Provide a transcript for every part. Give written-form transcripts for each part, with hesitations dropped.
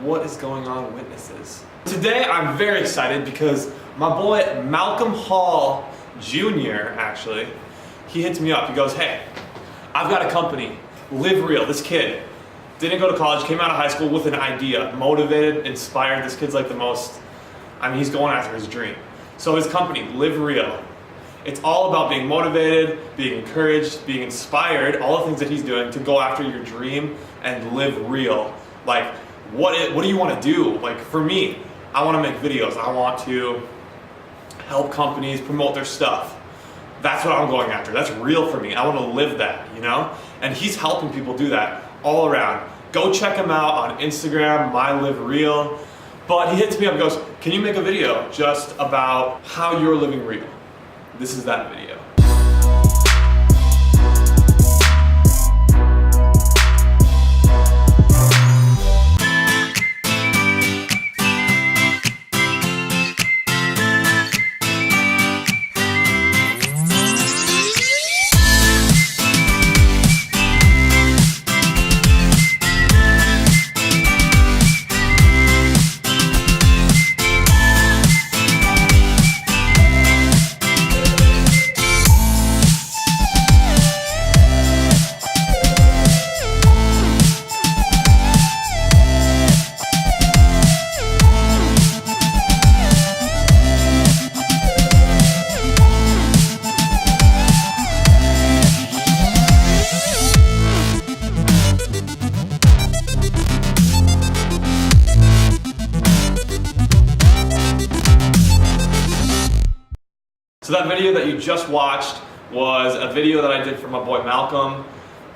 What is going on, witnesses? Today I'm very excited because my boy Malcolm Hall Jr. actually, he hits me up. He goes, hey, I've got a company, Live Real. This kid didn't go to college, came out of high school with an idea, motivated, inspired. This kid's like the most, I mean, he's going after his dream. So his company, Live Real, it's all about being motivated, being encouraged, being inspired, all the things that he's doing to go after your dream and live real. Like, what do you want to do? Like, for me, I want to make videos. I want to help companies promote their stuff. That's what I'm going after. That's real for me. I want to live that, you know? And he's helping people do that all around. Go check him out on Instagram, MyLiveReal. But he hits me up and goes, can you make a video just about how you're living real? This is that video. So that video that you just watched was a video that I did for my boy Malcolm.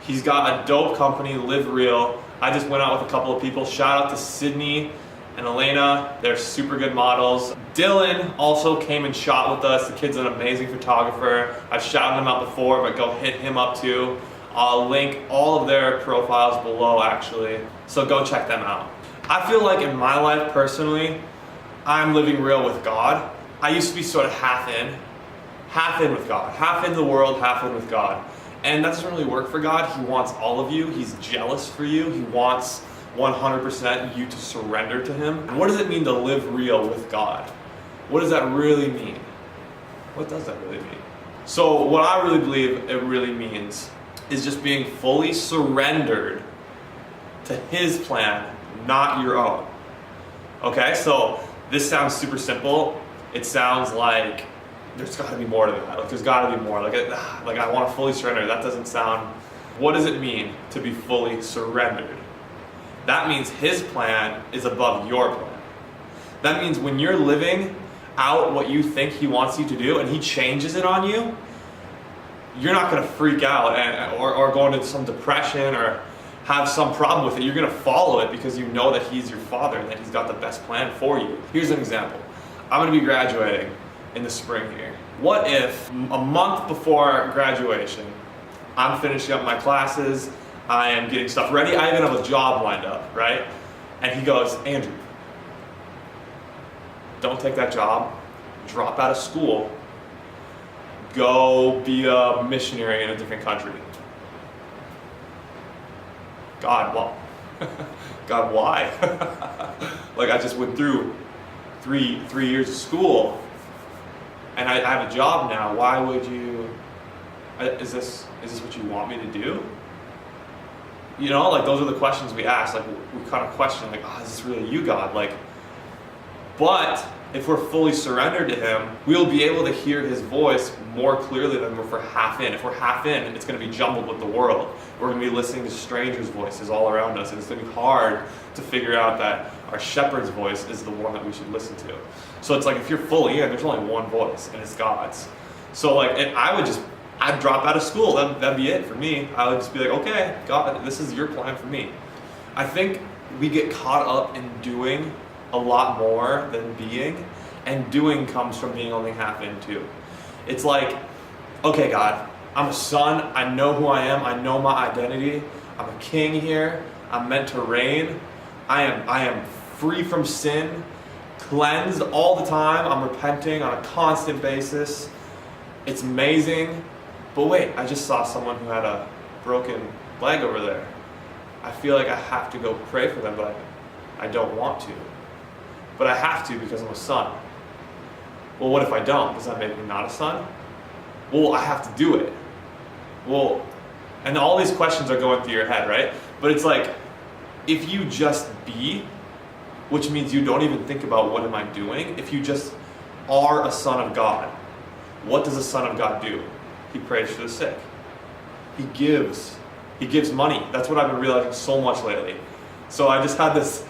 He's got a dope company, Live Real. I just went out with a couple of people. Shout out to Sydney and Elena. They're super good models. Dylan also came and shot with us. The kid's an amazing photographer. I've shouted him out before, but go hit him up too. I'll link all of their profiles below actually, so go check them out. I feel like in my life personally, I'm living real with God. I used to be sort of half in with God, half in the world, half in with God. And that doesn't really work for God. He wants all of you. He's jealous for you. He wants 100% you to surrender to him. And what does it mean to live real with God? What does that really mean? What does that really mean? So what I really believe it really means is just being fully surrendered to his plan, not your own. Okay, so this sounds super simple. It sounds like there's got to be more to that. Like, there's got to be more. Like I want to fully surrender. That doesn't sound. What does it mean to be fully surrendered? That means his plan is above your plan. That means when you're living out what you think he wants you to do and he changes it on you, you're not going to freak out or go into some depression or have some problem with it. You're going to follow it because you know that he's your father and that he's got the best plan for you. Here's an example. I'm going to be graduating in the spring here. What if a month before graduation, I'm finishing up my classes, I am getting stuff ready, I even have a job lined up, right? And he goes, Andrew, don't take that job, drop out of school, go be a missionary in a different country. God, well, God, why? Like, I just went through three years of school and I have a job now. Why would you, is this what you want me to do? You know, like, those are the questions we ask. Like, we kind of question, like, oh, is this really you, God? Like, but if we're fully surrendered to him, we'll be able to hear his voice more clearly than if we're half in. If we're half in, it's going to be jumbled with the world. We're going to be listening to strangers' voices all around us, and it's going to be hard to figure out that our shepherd's voice is the one that we should listen to. So it's like, if you're fully in, there's only one voice, and it's God's. So like, I'd drop out of school. That'd be it for me. I would just be like, okay, God, this is your plan for me. I think we get caught up in doing a lot more than being, and doing comes from being only half in too. It's like, okay, God, I'm a son, I know who I am, I know my identity, I'm a king here, I'm meant to reign, I am free from sin, cleansed all the time, I'm repenting on a constant basis, it's amazing, but wait, I just saw someone who had a broken leg over there. I feel like I have to go pray for them, but I don't want to. But I have to because I'm a son. Well, what if I don't? Does that make me not a son? Well, I have to do it. Well, and all these questions are going through your head, right? But it's like, if you just be, which means you don't even think about what am I doing, if you just are a son of God, what does a son of God do? He prays for the sick. He gives money. That's what I've been realizing so much lately. So I just had this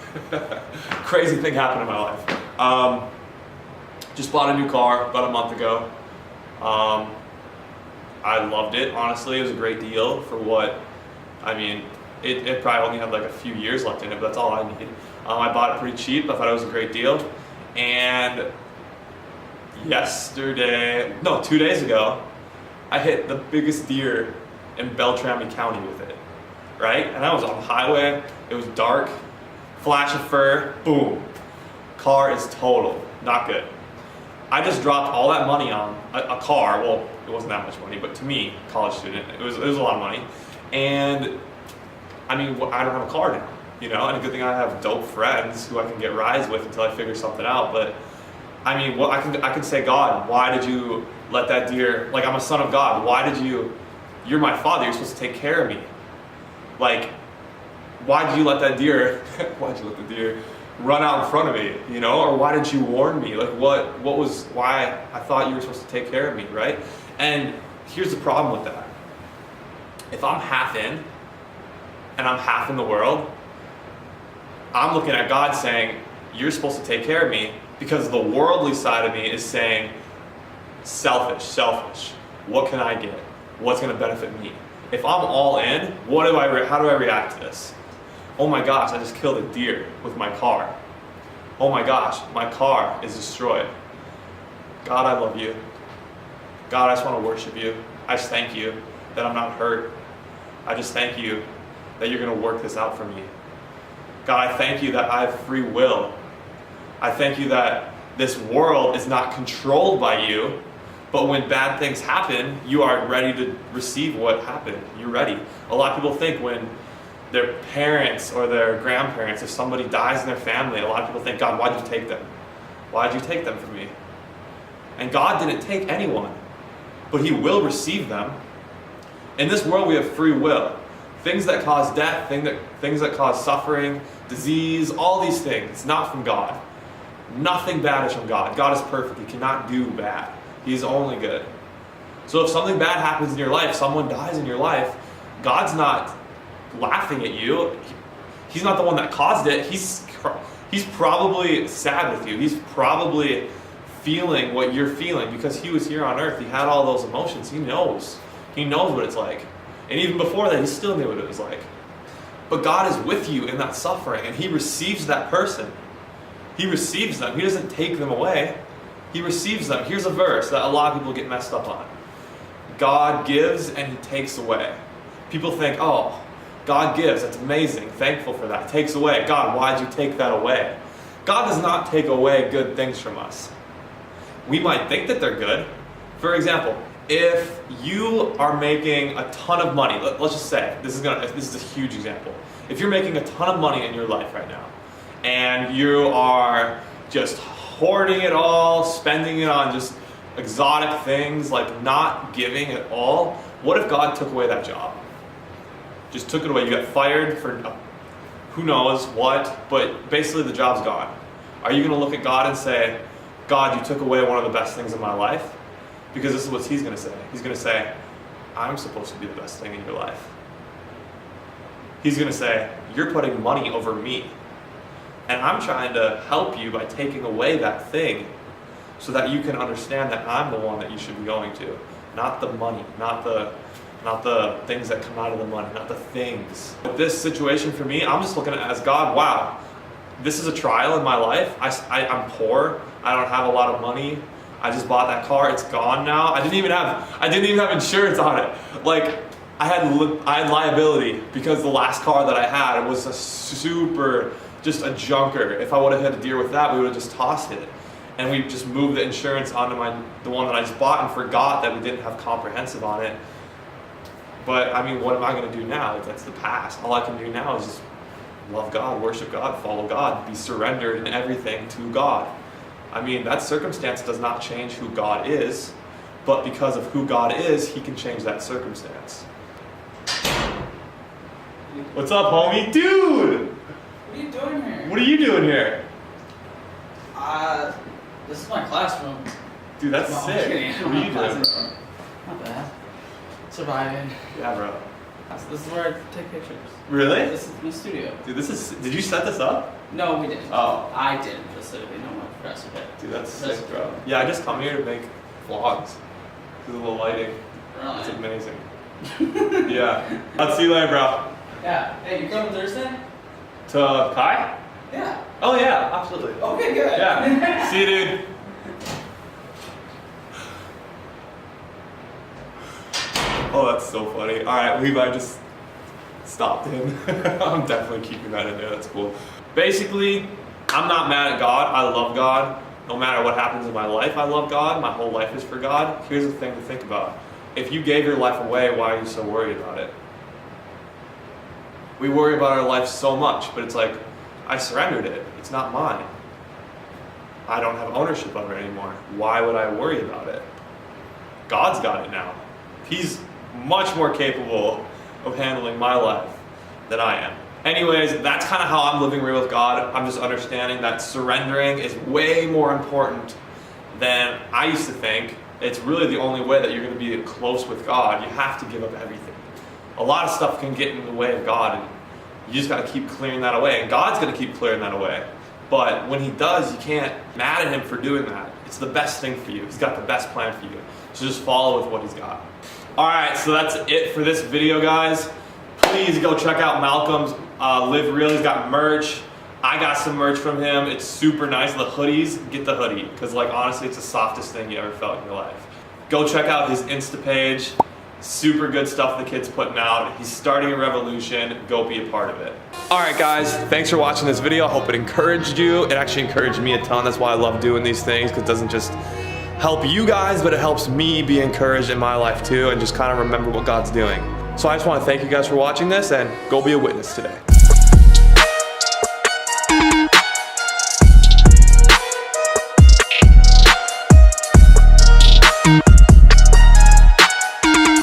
crazy thing happen in my life. Just bought a new car about a month ago. I loved it, honestly. It was a great deal for what, I mean, it probably only had like a few years left in it, but that's all I need. I bought it pretty cheap. I thought it was a great deal. And 2 days ago, I hit the biggest deer in Beltrami County with it, right? And I was on the highway, it was dark, flash of fur, boom. Car is total, not good. I just dropped all that money on a car. Well, it wasn't that much money, but to me, college student, it was a lot of money. And I mean, I don't have a car now, and a good thing I have dope friends who I can get rides with until I figure something out. But I mean, what I can say, God, why did you let that deer, like, I'm a son of God, you're my father, you're supposed to take care of me. Like, why did you let that deer, run out in front of me, or why did you warn me? Like, why I thought you were supposed to take care of me, right? And here's the problem with that. If I'm half in, and I'm half in the world, I'm looking at God saying, you're supposed to take care of me, because the worldly side of me is saying, selfish. What can I get? What's going to benefit me? If I'm all in, how do I react to this? Oh my gosh, I just killed a deer with my car. Oh my gosh, my car is destroyed. God, I love you. God, I just want to worship you. I just thank you that I'm not hurt. I just thank you that you're going to work this out for me. God, I thank you that I have free will. I thank you that this world is not controlled by you, but when bad things happen, you are ready to receive what happened. You're ready. A lot of people think when their parents or their grandparents, if somebody dies in their family, a lot of people think, God, why'd you take them? Why'd you take them from me? And God didn't take anyone, but He will receive them. In this world, we have free will. Things that cause death, things that cause suffering, disease, all these things, not from God. Nothing bad is from God. God is perfect. He cannot do bad. He's only good. So if something bad happens in your life, someone dies in your life, God's not laughing at you. He's not the one that caused it. He's probably sad with you. He's probably feeling what you're feeling because He was here on earth. He had all those emotions. He knows. He knows what it's like. And even before that, He still knew what it was like. But God is with you in that suffering, and He receives that person. He receives them. He doesn't take them away. He receives them. Here's a verse that a lot of people get messed up on. God gives and He takes away. People think, oh, God gives. That's amazing. Thankful for that. Takes away. God, why'd you take that away? God does not take away good things from us. We might think that they're good. For example, if you are making a ton of money, let's just say, this is a huge example. If you're making a ton of money in your life right now, and you are just hoarding it all, spending it on just exotic things, like not giving at all, what if God took away that job? Just took it away. You got fired for who knows what, but basically the job's gone. Are you going to look at God and say, God, you took away one of the best things in my life? Because this is what He's going to say. He's going to say, I'm supposed to be the best thing in your life. He's going to say, you're putting money over me. And I'm trying to help you by taking away that thing so that you can understand that I'm the one that you should be going to. Not the money, not the things that come out of the money, not the things. With this situation for me, I'm just looking at it as, God, wow, this is a trial in my life. I'm poor. I don't have a lot of money. I just bought that car. It's gone now. I didn't even have insurance on it. Like, I had liability because the last car that I had was just a junker. If I would have hit a deer with that, we would have just tossed it. And we just moved the insurance onto the one that I just bought and forgot that we didn't have comprehensive on it. But I mean, what am I going to do now? That's the past. All I can do now is just love God, worship God, follow God, be surrendered in everything to God. I mean, that circumstance does not change who God is, but because of who God is, he can change that circumstance. What's up, homie? Dude! What are you doing here? What are you doing here? This is my classroom. Dude, that's No, sick. I'm kidding. What are you doing, bro? Not bad. Surviving. Yeah, bro. This is where I take pictures. Really? This is my studio. Dude, this is. Did you set this up? No, we didn't. Oh. I didn't specifically. No, my professor did. Dude, that's sick, bro. Yeah, I just come here to make vlogs. Do a little lighting. Really? It's amazing. Yeah. I'll see you later, bro. Yeah. Hey, you coming Thursday? To Kai? Yeah. Oh, yeah, absolutely. Okay, good. Yeah. See you, dude. Oh, that's so funny. All right, Levi just stopped him. I'm definitely keeping that in there. That's cool. Basically, I'm not mad at God. I love God. No matter what happens in my life, I love God. My whole life is for God. Here's the thing to think about. If you gave your life away, why are you so worried about it? We worry about our life so much, but it's like, I surrendered it. It's not mine. I don't have ownership of it anymore. Why would I worry about it? God's got it now. He's much more capable of handling my life than I am. Anyways, that's kind of how I'm living real with God. I'm just understanding that surrendering is way more important than I used to think. It's really the only way that you're going to be close with God. You have to give up everything. A lot of stuff can get in the way of God, and you just got to keep clearing that away. And God's going to keep clearing that away. But when he does, you can't mad at him for doing that. It's the best thing for you. He's got the best plan for you. So just follow with what he's got. Alright, so that's it for this video, guys. Please go check out Malcolm's Live Real. He's got merch. I got some merch from him. It's super nice. The hoodies, get the hoodie. Because like honestly, it's the softest thing you ever felt in your life. Go check out his Insta page. Super good stuff the kid's putting out. He's starting a revolution. Go be a part of it. Alright guys, thanks for watching this video. I hope it encouraged you. It actually encouraged me a ton. That's why I love doing these things, because it doesn't just help you guys, but it helps me be encouraged in my life too, and just kind of remember what God's doing. So I just want to thank you guys for watching this, and go be a witness today.